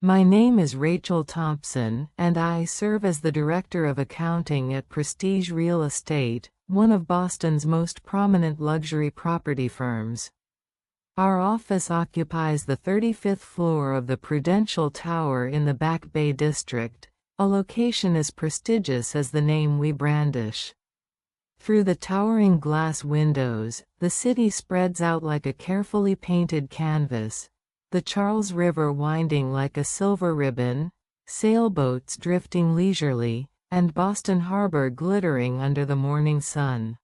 My name is Rachel Thompson, and I serve as the Director of Accounting at Prestige Real Estate, one of Boston's most prominent luxury property firms. Our office occupies the 35th floor of the Prudential Tower in the Back Bay District, a location as prestigious as the name we brandish. Through the towering glass windows, the city spreads out like a carefully painted canvas, the Charles River winding like a silver ribbon, sailboats drifting leisurely, and Boston Harbor glittering under the morning sun.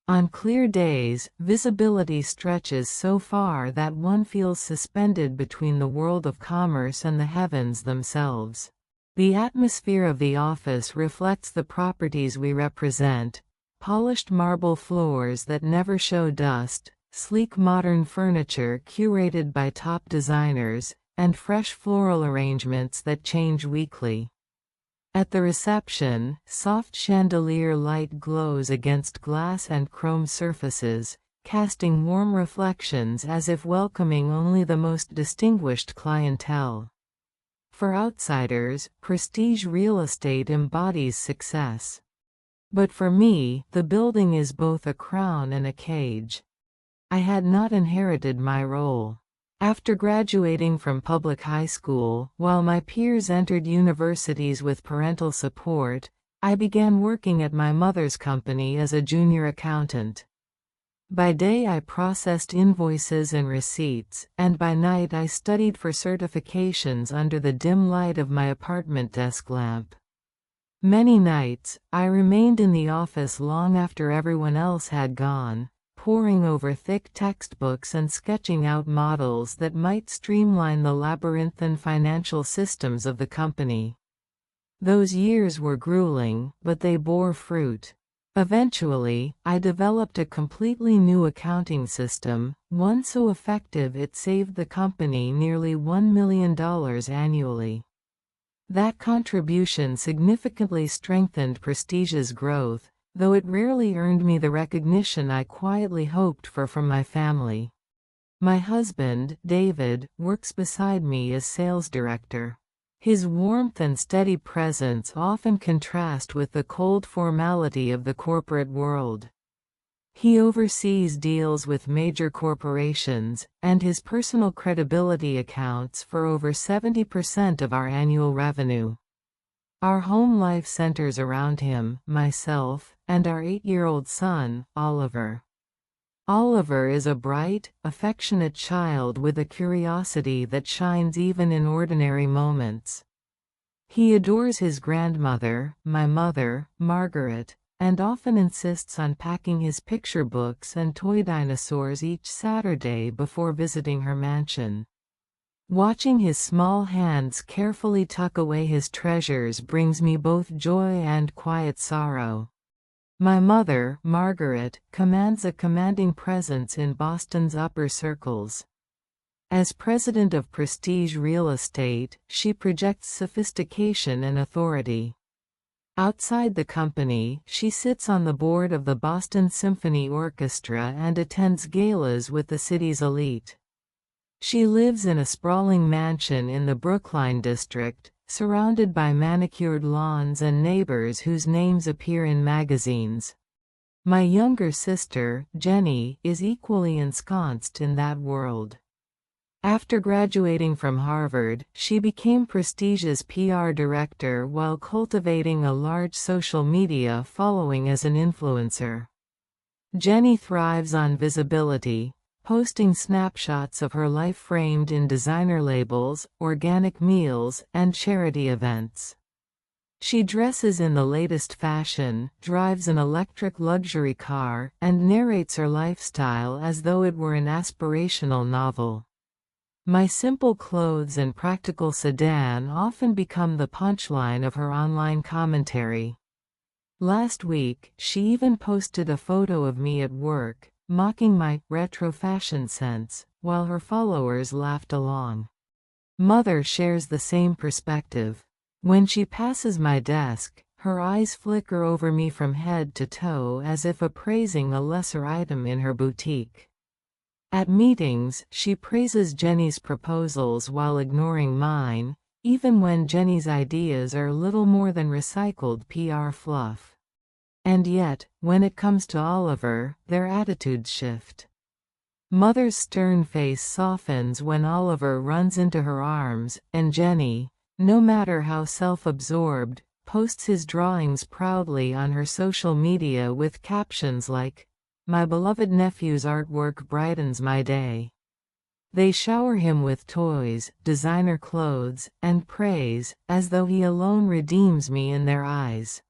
On clear days, visibility stretches so far that one feels suspended between the world of commerce and the heavens themselves. The atmosphere of the office reflects the properties we represent: polished marble floors that never show dust, sleek modern furniture curated by top designers, and fresh floral arrangements that change weekly. At the reception, soft chandelier light glows against glass and chrome surfaces, casting warm reflections as if welcoming only the most distinguished clientele. For outsiders, Prestige Real Estate embodies success. But for me, the building is both a crown and a cage. I had not inherited my role. After graduating from public high school, while my peers entered universities with parental support, I began working at my mother's company as a junior accountant. By day I processed invoices and receipts, and by night I studied for certifications under the dim light of my apartment desk lamp. Many nights, I remained in the office long after everyone else had gone, poring over thick textbooks and sketching out models that might streamline the labyrinthine financial systems of the company. Those years were grueling, but they bore fruit. Eventually, I developed a completely new accounting system, one so effective it saved the company nearly $1 million annually. That contribution significantly strengthened Prestige's growth, though it rarely earned me the recognition I quietly hoped for from my family. My husband, David, works beside me as sales director. His warmth and steady presence often contrast with the cold formality of the corporate world. He oversees deals with major corporations, and his personal credibility accounts for over 70% of our annual revenue. Our home life centers around him, myself, and our 8-year-old son, Oliver. Oliver is a bright, affectionate child with a curiosity that shines even in ordinary moments. He adores his grandmother, my mother, Margaret, and often insists on packing his picture books and toy dinosaurs each Saturday before visiting her mansion. Watching his small hands carefully tuck away his treasures brings me both joy and quiet sorrow. My mother, Margaret, commands a commanding presence in Boston's upper circles. As president of Prestige Real Estate, she projects sophistication and authority. Outside the company, she sits on the board of the Boston Symphony Orchestra and attends galas with the city's elite. She lives in a sprawling mansion in the Brookline district, surrounded by manicured lawns and neighbors whose names appear in magazines. My younger sister, Jenny, is equally ensconced in that world. After graduating from Harvard, she became Prestige's PR director while cultivating a large social media following as an influencer. Jenny thrives on visibility, posting snapshots of her life framed in designer labels, organic meals, and charity events. She dresses in the latest fashion, drives an electric luxury car, and narrates her lifestyle as though it were an aspirational novel. My simple clothes and practical sedan often become the punchline of her online commentary. Last week, she even posted a photo of me at work, mocking my retro fashion sense, while her followers laughed along. Mother shares the same perspective. When she passes my desk, her eyes flicker over me from head to toe as if appraising a lesser item in her boutique. At meetings, she praises Jenny's proposals while ignoring mine, even when Jenny's ideas are little more than recycled PR fluff. And yet, when it comes to Oliver, their attitudes shift. Mother's stern face softens when Oliver runs into her arms, and Jenny, no matter how self-absorbed, posts his drawings proudly on her social media with captions like, "My beloved nephew's artwork brightens my day." They shower him with toys, designer clothes, and praise, as though he alone redeems me in their eyes.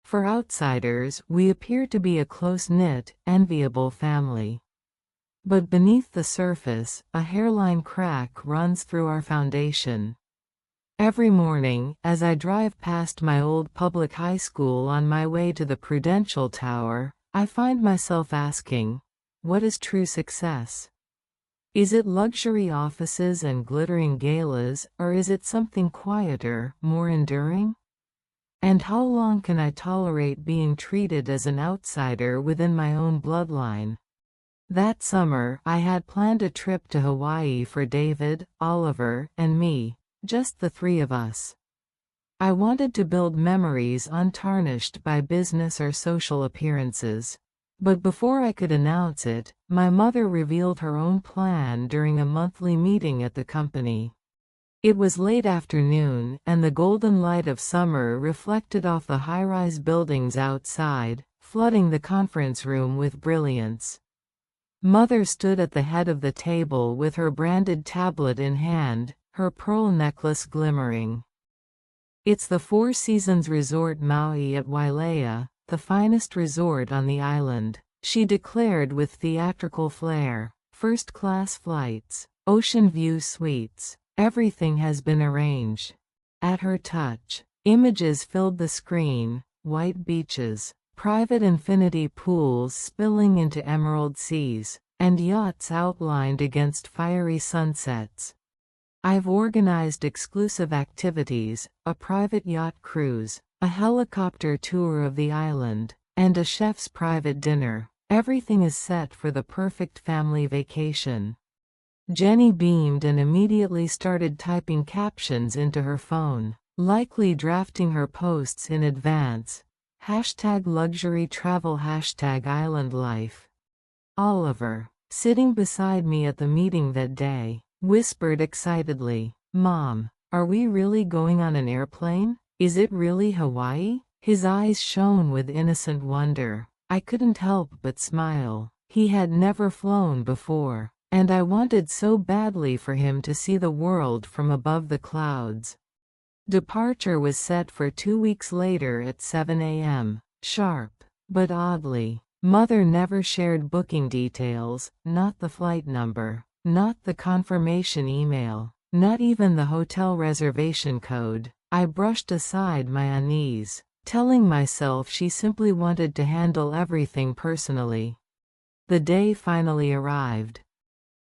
For outsiders, we appear to be a close-knit, enviable family. But beneath the surface, a hairline crack runs through our foundation. Every morning, as I drive past my old public high school on my way to the Prudential Tower, I find myself asking, what is true success? Is it luxury offices and glittering galas, or is it something quieter, more enduring? And how long can I tolerate being treated as an outsider within my own bloodline? That summer, I had planned a trip to Hawaii for David, Oliver, and me, just the three of us. I wanted to build memories untarnished by business or social appearances. But before I could announce it, my mother revealed her own plan during a monthly meeting at the company. It was late afternoon, and the golden light of summer reflected off the high-rise buildings outside, flooding the conference room with brilliance. Mother stood at the head of the table with her branded tablet in hand, her pearl necklace glimmering. "It's the Four Seasons Resort Maui at Wailea, the finest resort on the island," she declared with theatrical flair. "First-class flights, ocean view suites, everything has been arranged." At her touch, images filled the screen: white beaches, private infinity pools spilling into emerald seas, and yachts outlined against fiery sunsets. "I've organized exclusive activities, a private yacht cruise, a helicopter tour of the island, and a chef's private dinner. Everything is set for the perfect family vacation." Jenny beamed and immediately started typing captions into her phone, likely drafting her posts in advance. #luxury travel #island life. Oliver, sitting beside me at the meeting that day, whispered excitedly, "Mom, are we really going on an airplane? Is it really Hawaii?" His eyes shone with innocent wonder. I couldn't help but smile. He had never flown before, and I wanted so badly for him to see the world from above the clouds. Departure was set for 2 weeks later at 7 a.m. sharp. But oddly, Mother never shared booking details, not the flight number, not the confirmation email, not even the hotel reservation code. I brushed aside my unease, telling myself she simply wanted to handle everything personally. The day finally arrived.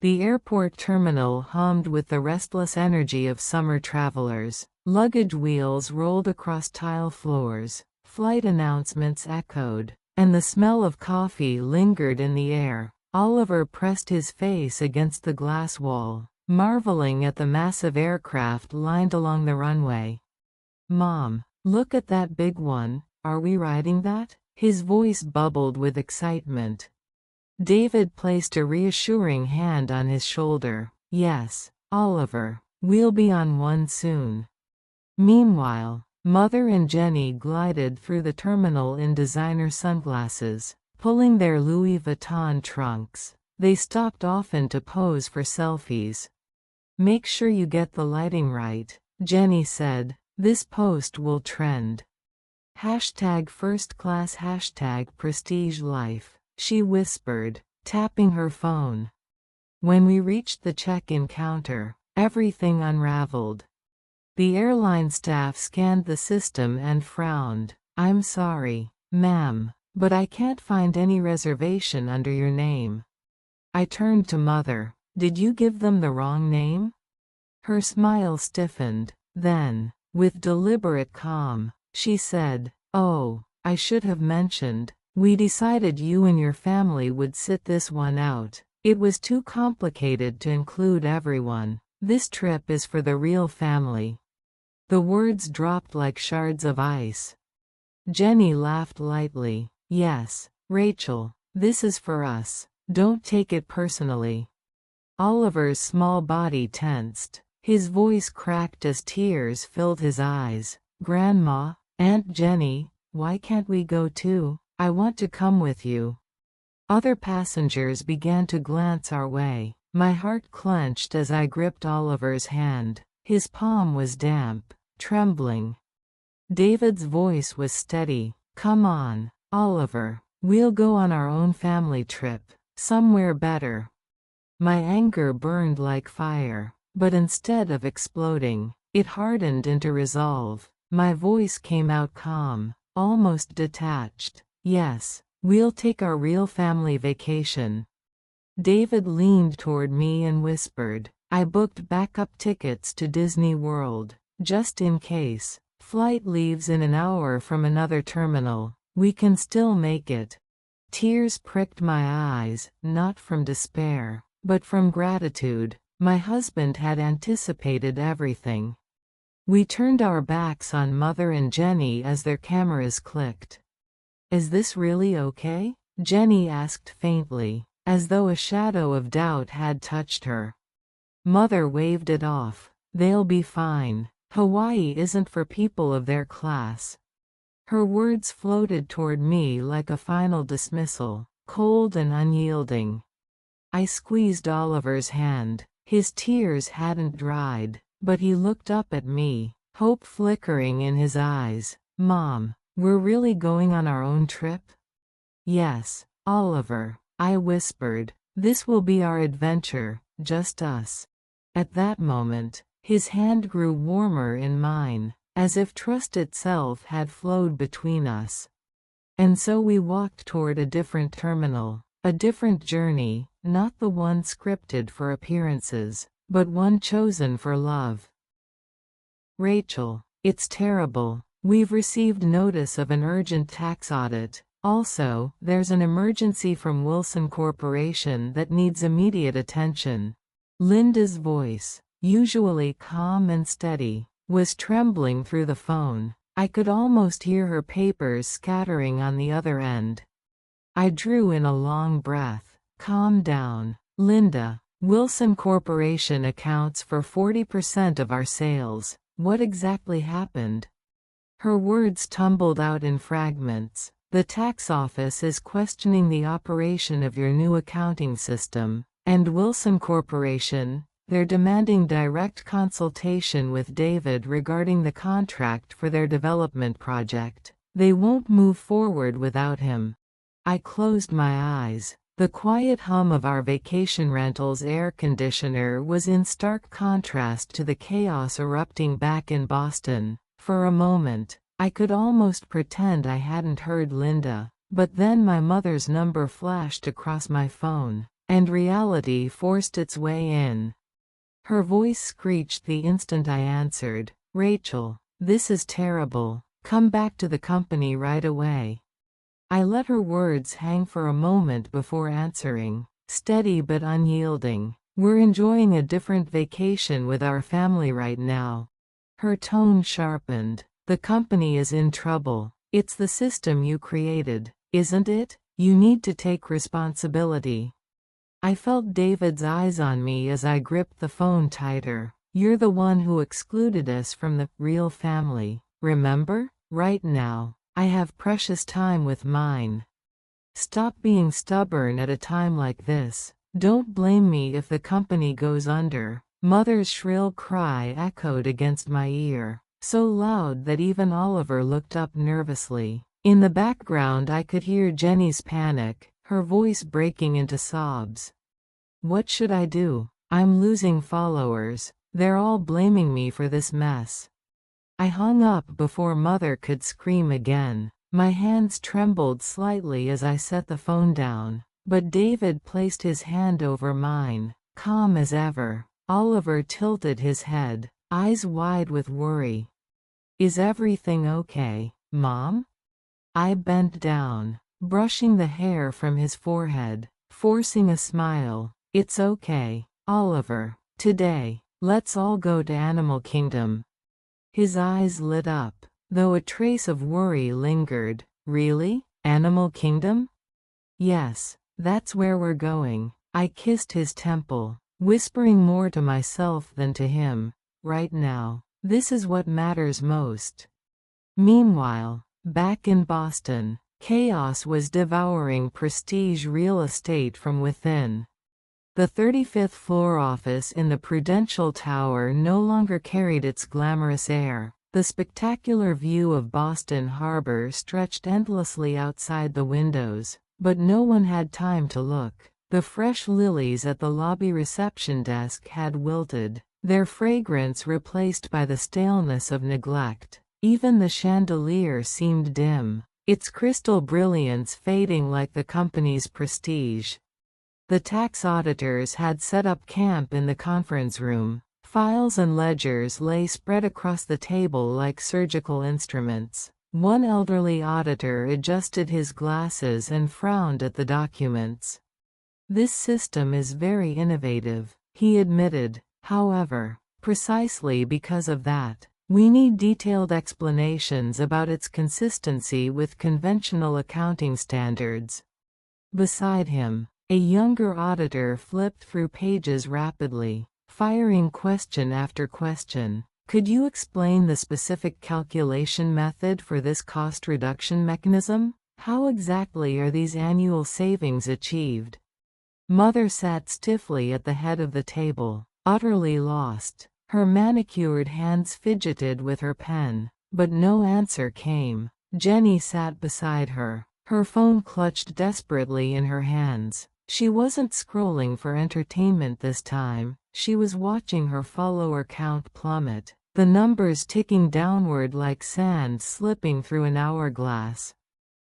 The airport terminal hummed with the restless energy of summer travelers. Luggage wheels rolled across tile floors, flight announcements echoed, and the smell of coffee lingered in the air. Oliver pressed his face against the glass wall, marveling at the massive aircraft lined along the runway. "Mom, look at that big one, are we riding that?" His voice bubbled with excitement. David placed a reassuring hand on his shoulder. "Yes, Oliver, we'll be on one soon." Meanwhile, Mother and Jenny glided through the terminal in designer sunglasses, pulling their Louis Vuitton trunks. They stopped often to pose for selfies. "Make sure you get the lighting right," Jenny said. "This post will trend." #first class #prestige life, she whispered, tapping her phone. When we reached the check-in counter, everything unraveled. The airline staff scanned the system and frowned. "I'm sorry, ma'am, but I can't find any reservation under your name." I turned to Mother. "Did you give them the wrong name?" Her smile stiffened. Then, with deliberate calm, she said, "Oh, I should have mentioned. We decided you and your family would sit this one out. It was too complicated to include everyone. This trip is for the real family. The words dropped like shards of ice. Jenny laughed lightly. Yes, Rachel, this is for us. Don't take it personally. Oliver's small body tensed. His voice cracked as tears filled his eyes. Grandma, Aunt Jenny, why can't we go too? I want to come with you. Other passengers began to glance our way. My heart clenched as I gripped Oliver's hand. His palm was damp, trembling. David's voice was steady. Come on, Oliver. We'll go on our own family trip, somewhere better. My anger burned like fire, but instead of exploding, it hardened into resolve. My voice came out calm, almost detached. Yes, we'll take our real family vacation. David leaned toward me and whispered, I booked backup tickets to Disney World, just in case. Flight leaves in an hour from another terminal. We can still make it. Tears pricked my eyes, not from despair, but from gratitude. My husband had anticipated everything. We turned our backs on Mother and Jenny as their cameras clicked. Is this really okay? Jenny asked faintly, as though a shadow of doubt had touched her. Mother waved it off. They'll be fine. Hawaii isn't for people of their class. Her words floated toward me like a final dismissal, cold and unyielding. I squeezed Oliver's hand. His tears hadn't dried, but he looked up at me, hope flickering in his eyes. Mom, we're really going on our own trip? Yes, Oliver, I whispered. This will be our adventure, just us. At that moment, his hand grew warmer in mine, as if trust itself had flowed between us. And so we walked toward a different terminal, a different journey, not the one scripted for appearances, but one chosen for love. Rachel, it's terrible. We've received notice of an urgent tax audit. Also, there's an emergency from Wilson Corporation that needs immediate attention. Linda's voice, usually calm and steady, was trembling through the phone. I could almost hear her papers scattering on the other end. I drew in a long breath. Calm down, Linda. Wilson Corporation accounts for 40% of our sales. What exactly happened? Her words tumbled out in fragments. The tax office is questioning the operation of your new accounting system, and Wilson Corporation, they're demanding direct consultation with David regarding the contract for their development project. They won't move forward without him. I closed my eyes. The quiet hum of our vacation rental's air conditioner was in stark contrast to the chaos erupting back in Boston. For a moment, I could almost pretend I hadn't heard Linda, but then my mother's number flashed across my phone, and reality forced its way in. Her voice screeched the instant I answered. Rachel, this is terrible. Come back to the company right away. I let her words hang for a moment before answering, steady but unyielding. We're enjoying a different vacation with our family right now. Her tone sharpened. The company is in trouble. It's the system you created, isn't it? You need to take responsibility. I felt David's eyes on me as I gripped the phone tighter. You're the one who excluded us from the real family, remember? Right now, I have precious time with mine. Stop being stubborn at a time like this. Don't blame me if the company goes under. Mother's shrill cry echoed against my ear, so loud that even Oliver looked up nervously. In the background I could hear Jenny's panic, her voice breaking into sobs. What should I do? I'm losing followers. They're all blaming me for this mess. I hung up before Mother could scream again. My hands trembled slightly as I set the phone down, but David placed his hand over mine, calm as ever. Oliver tilted his head, eyes wide with worry. Is everything okay, Mom? I bent down, brushing the hair from his forehead, forcing a smile. It's okay, Oliver. Today, let's all go to Animal Kingdom. His eyes lit up, though a trace of worry lingered. Really? Animal Kingdom? Yes, that's where we're going. I kissed his temple, whispering more to myself than to him. Right now, this is what matters most. Meanwhile, back in Boston, chaos was devouring Prestige real estate from within. The 35th floor office in the Prudential Tower no longer carried its glamorous air. The spectacular view of Boston Harbor stretched endlessly outside the windows, but no one had time to look. The fresh lilies at the lobby reception desk had wilted, their fragrance replaced by the staleness of neglect. Even the chandelier seemed dim, its crystal brilliance fading like the company's prestige. The tax auditors had set up camp in the conference room. Files and ledgers lay spread across the table like surgical instruments. One elderly auditor adjusted his glasses and frowned at the documents. This system is very innovative, he admitted. However, precisely because of that, we need detailed explanations about its consistency with conventional accounting standards. Beside him, a younger auditor flipped through pages rapidly, firing question after question. Could you explain the specific calculation method for this cost reduction mechanism? How exactly are these annual savings achieved? Mother sat stiffly at the head of the table, utterly lost. Her manicured hands fidgeted with her pen, but no answer came. Jenny sat beside her, her phone clutched desperately in her hands. She wasn't scrolling for entertainment this time, she was watching her follower count plummet, the numbers ticking downward like sand slipping through an hourglass.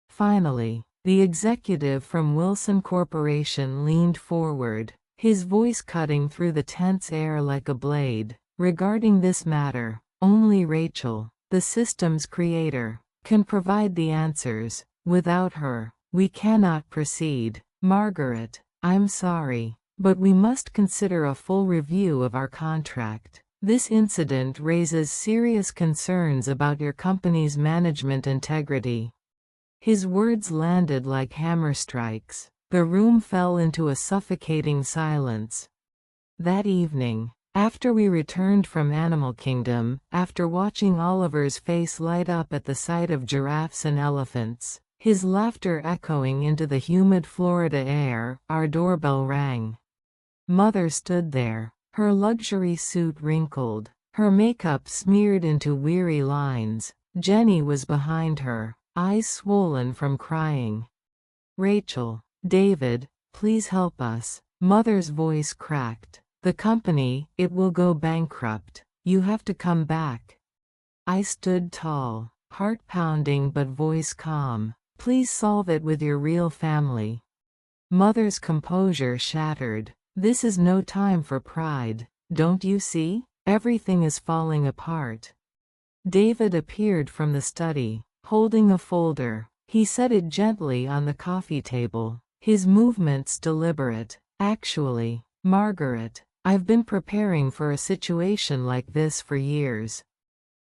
Finally, the executive from Wilson Corporation leaned forward, his voice cutting through the tense air like a blade. Regarding this matter, only Rachel, the system's creator, can provide the answers. Without her, we cannot proceed. Margaret, I'm sorry, but we must consider a full review of our contract. This incident raises serious concerns about your company's management integrity. His words landed like hammer strikes. The room fell into a suffocating silence. That evening, after we returned from Animal Kingdom, after watching Oliver's face light up at the sight of giraffes and elephants, his laughter echoing into the humid Florida air, our doorbell rang. Mother stood there, her luxury suit wrinkled, her makeup smeared into weary lines. Jenny was behind her, eyes swollen from crying. Rachel, David, please help us. Mother's voice cracked. The company, it will go bankrupt. You have to come back. I stood tall, heart pounding but voice calm. Please solve it with your real family. Mother's composure shattered. This is no time for pride. Don't you see? Everything is falling apart. David appeared from the study, holding a folder. He set it gently on the coffee table, his movements deliberate. Actually, Margaret, I've been preparing for a situation like this for years.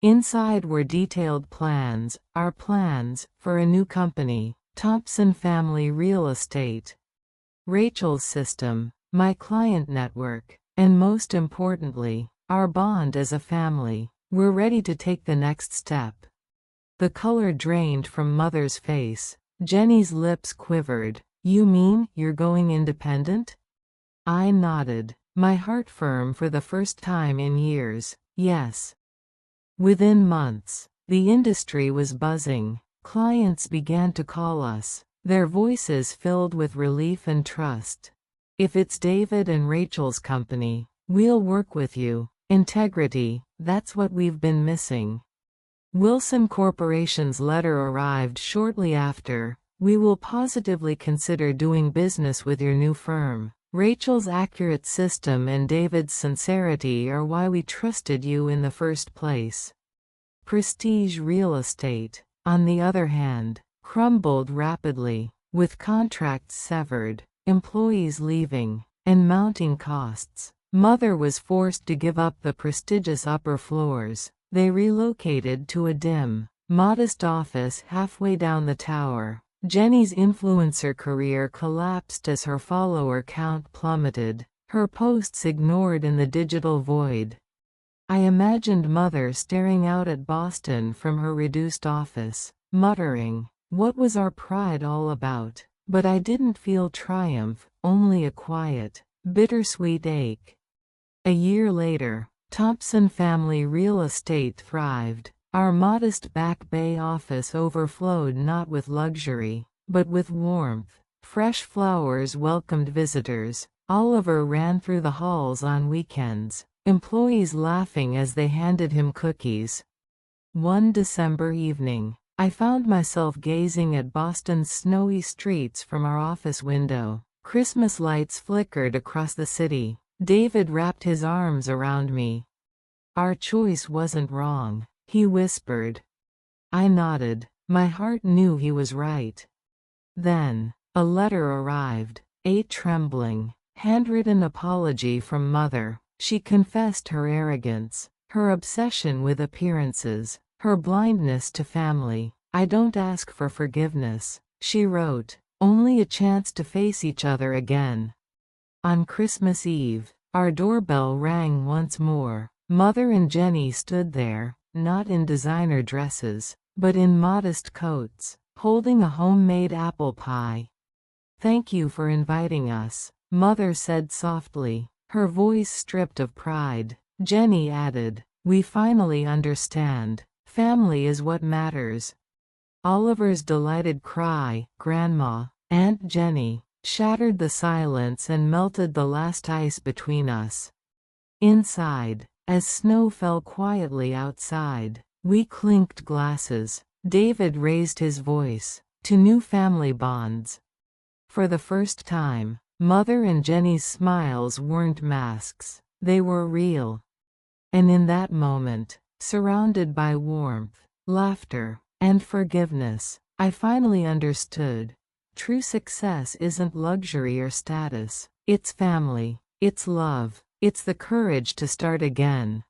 Inside were detailed plans, our plans, for a new company, Thompson Family Real Estate. Rachel's system, my client network, and most importantly, our bond as a family. We're ready to take the next step. The color drained from Mother's face. Jenny's lips quivered. You mean you're going independent? I nodded, my heart firm for the first time in years. Yes. Within months, the industry was buzzing. Clients began to call us, their voices filled with relief and trust. If it's David and Rachel's company, we'll work with you. Integrity, that's what we've been missing. Wilson Corporation's letter arrived shortly after. We will positively consider doing business with your new firm. Rachel's accurate system and David's sincerity are why we trusted you in the first place. Prestige real estate, on the other hand, crumbled rapidly, with contracts severed, employees leaving, and mounting costs. Mother was forced to give up the prestigious upper floors. They relocated to a dim, modest office halfway down the tower. Jenny's influencer career collapsed as her follower count plummeted, her posts ignored in the digital void. I imagined Mother staring out at Boston from her reduced office, muttering, "What was our pride all about?" But I didn't feel triumph, only a quiet, bittersweet ache. A year later, Thompson family real estate thrived. Our modest Back Bay office overflowed not with luxury, but with warmth. Fresh flowers welcomed visitors. Oliver ran through the halls on weekends, employees laughing as they handed him cookies. One December evening, I found myself gazing at Boston's snowy streets from our office window. Christmas lights flickered across the city. David wrapped his arms around me. "Our choice wasn't wrong," he whispered. I nodded. My heart knew he was right. Then, a letter arrived, a trembling, handwritten apology from Mother. She confessed her arrogance, her obsession with appearances, her blindness to family. "I don't ask for forgiveness," she wrote, "only a chance to face each other again." On Christmas Eve, our doorbell rang once more. Mother and Jenny stood there, not in designer dresses, but in modest coats, holding a homemade apple pie. "Thank you for inviting us," Mother said softly, her voice stripped of pride. Jenny added, "We finally understand. Family is what matters." Oliver's delighted cry, "Grandma, Aunt Jenny," shattered the silence and melted the last ice between us. Inside, as snow fell quietly outside, we clinked glasses. David raised his voice, "To new family bonds." For the first time, Mother and Jenny's smiles weren't masks, they were real. And in that moment, surrounded by warmth, laughter, and forgiveness, I finally understood. True success isn't luxury or status. It's family. It's love. It's the courage to start again.